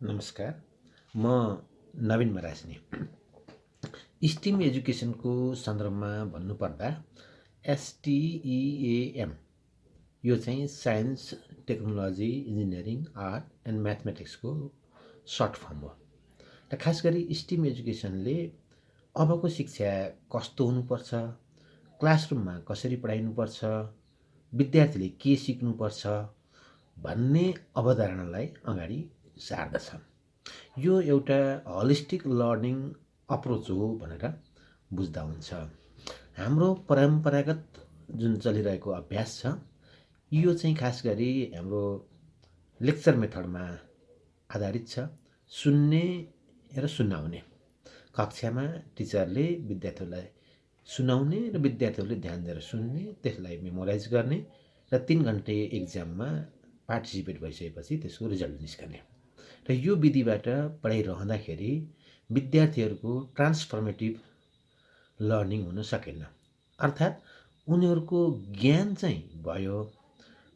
नमस्कार, म नवीन मराजनी। स्टिम एजुकेसनको सन्दर्भमा भन्नुपर्दा STEAM यो चाहिँ science, technology, engineering, art and म्याथमेटिक्सको सर्ट फर्म हो। र खास गरी स्टिम एजुकेसनले अबको शिक्षा कस्तो हुनुपर्छ, क्लासरुममा कसरी पढाइनुपर्छ, विद्यार्थीले के सिक्नुपर्छ भन्ने अवधारणालाई अगाडि सार्दछ। यो एउटा होलिस्टिक लर्निङ अप्रोच हो भनेर बुझ्दा हुन्छ। हाम्रो परम्परागत जुन चलिरहेको अभ्यास छ यो चाहिँ खास गरी हाम्रो लेक्चर मेथडमा आधारित छ। सुन्ने र सुनाउने, कक्षामा टिचरले विद्यार्थीहरूलाई सुनाउने र विद्यार्थीहरूले ध्यान दिएर सुन्ने, त्यसलाई मेमोराइज गर्ने र 3 घन्टे एक्जाममा पार्टिसिपेट भइसकेपछि त्यसको रिजल्ट निस्कने। र यो विधिबाट पढाइरहँदाखेरि विद्यार्थीहरूको ट्रान्सफर्मेटिभ लर्निङ हुन सकेन। अर्थात् उनीहरूको ज्ञान चाहिँ भयो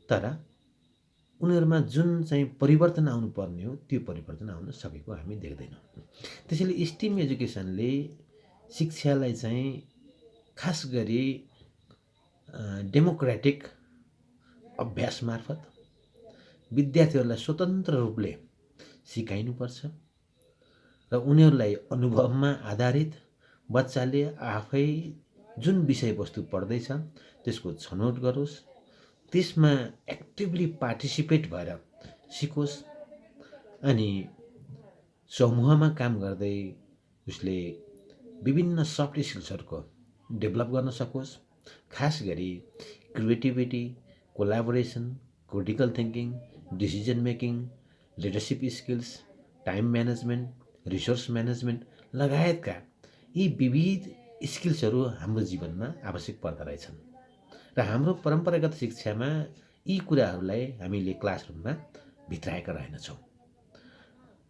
तर उनीहरूमा जुन चाहिँ परिवर्तन आउनुपर्ने हो त्यो परिवर्तन आउन सकेको हामी देख्दैनौँ। त्यसैले स्टिम एजुकेसनले शिक्षालाई चाहिँ खास गरी डेमोक्रेटिक अभ्यास मार्फत विद्यार्थीहरूलाई स्वतन्त्र रूपले सिकाइनुपर्छ र उनीहरूलाई अनुभवमा आधारित बच्चाले आफै जुन विषयवस्तु पढ्दैछ त्यसको छनौट गरोस्, त्यसमा एक्टिभली पार्टिसिपेट भएर सिकोस् अनि समूहमा काम गर्दै उसले विभिन्न सफ्ट स्किल्सहरूको डेभलप गर्न सकोस्। खास गरी creativity, collaboration, critical thinking, decision making, leadership skills, time management, resource management लगायतका यी विविध स्किल्सहरू हाम्रो जीवनमा आवश्यक पर्दो रहेछन् र हाम्रो परम्परागत शिक्षामा यी कुराहरूलाई हामीले क्लासरुममा भित्राएका रहेनछौँ।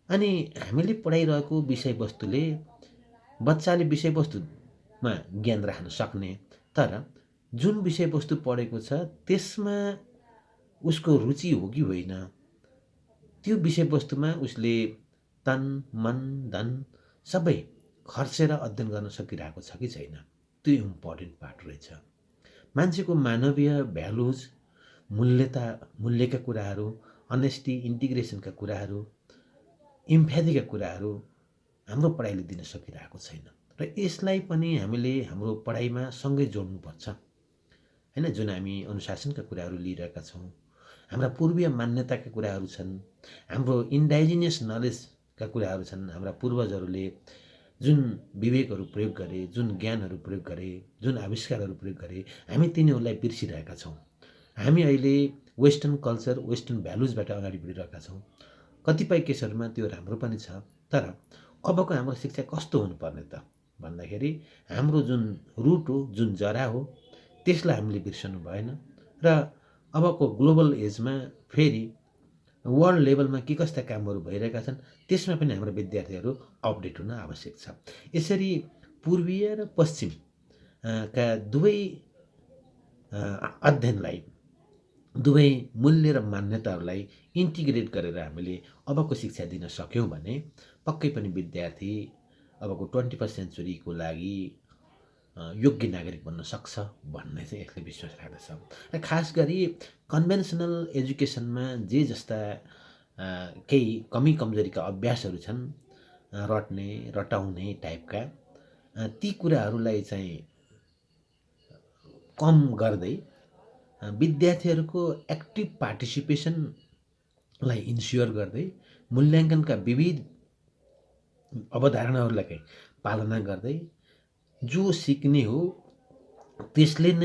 अनि हामीले पढाइरहेको विषयवस्तुले बच्चाले विषयवस्तुमा ज्ञान राख्न सक्ने, तर जुन विषयवस्तु पढेको छ त्यसमा उसको रुचि हो कि होइन, त्यो विषयवस्तुमा उसले तन, मन, धन सबै खर्चेर अध्ययन गर्न सकिरहेको छ कि छैन, त्यो इम्पोर्टेन्ट पार्ट रहेछ। मान्छेको मानवीय भ्यालुज, मूल्यका कुराहरू, अनेस्टी, इन्टिग्रेसनका कुराहरू, इम्प्याथीका कुराहरू हाम्रो पढाइले दिन सकिरहेको छैन र यसलाई पनि हामीले हाम्रो पढाइमा सँगै जोड्नुपर्छ हैन। जुन हामी अनुशासनका कुराहरू लिइरहेका छौँ, हाम्रा पूर्वीय मान्यताका कुराहरू छन्, हाम्रो इन्डाइजिनियस नलेजका कुराहरू छन्। हाम्रा पूर्वजहरूले जुन विवेकहरू प्रयोग गरे, जुन ज्ञानहरू प्रयोग गरे, जुन आविष्कारहरू प्रयोग गरे, हामी तिनीहरूलाई बिर्सिरहेका छौँ। हामी अहिले वेस्टर्न कल्चर, वेस्टर्न भ्यालुजबाट अगाडि बढिरहेका छौँ। कतिपय केसहरूमा त्यो राम्रो पनि छ, तर अबको हाम्रो शिक्षा कस्तो हुनुपर्ने त भन्दाखेरि हाम्रो जुन रुट हो, जुन जरा हो, त्यसलाई हामीले बिर्सनु भएन र अबको ग्लोबल एजमा फेरि वर्ल्ड लेभलमा के कस्ता कामहरू भइरहेका छन् त्यसमा पनि हाम्रो विद्यार्थीहरू अपडेट हुन आवश्यक छ। यसरी पूर्वीय र पश्चिम का दुवै अध्ययनलाई, दुवै मूल्य र मान्यताहरूलाई इन्टिग्रेट गरेर हामीले अबको शिक्षा दिन सक्यौँ भने पक्कै पनि विद्यार्थी अबको 21st सेन्चुरीको लागि योग्य नागरिक बन्न सक्छ भन्ने चाहिँ यसले विश्वास राख्दछ। र खास गरी कन्भेन्सनल एजुकेसनमा जे जस्ता केही कमी कमजोरीका अभ्यासहरू छन्, रट्ने, रटाउने टाइपका, ती कुराहरूलाई चाहिँ कम गर्दै विद्यार्थीहरूको एक्टिभ पार्टिसिपेसनलाई इन्स्योर गर्दै मूल्याङ्कनका विविध अवधारणाहरूलाई पालना गर्दै जो सिक्ने हो त्यसले नै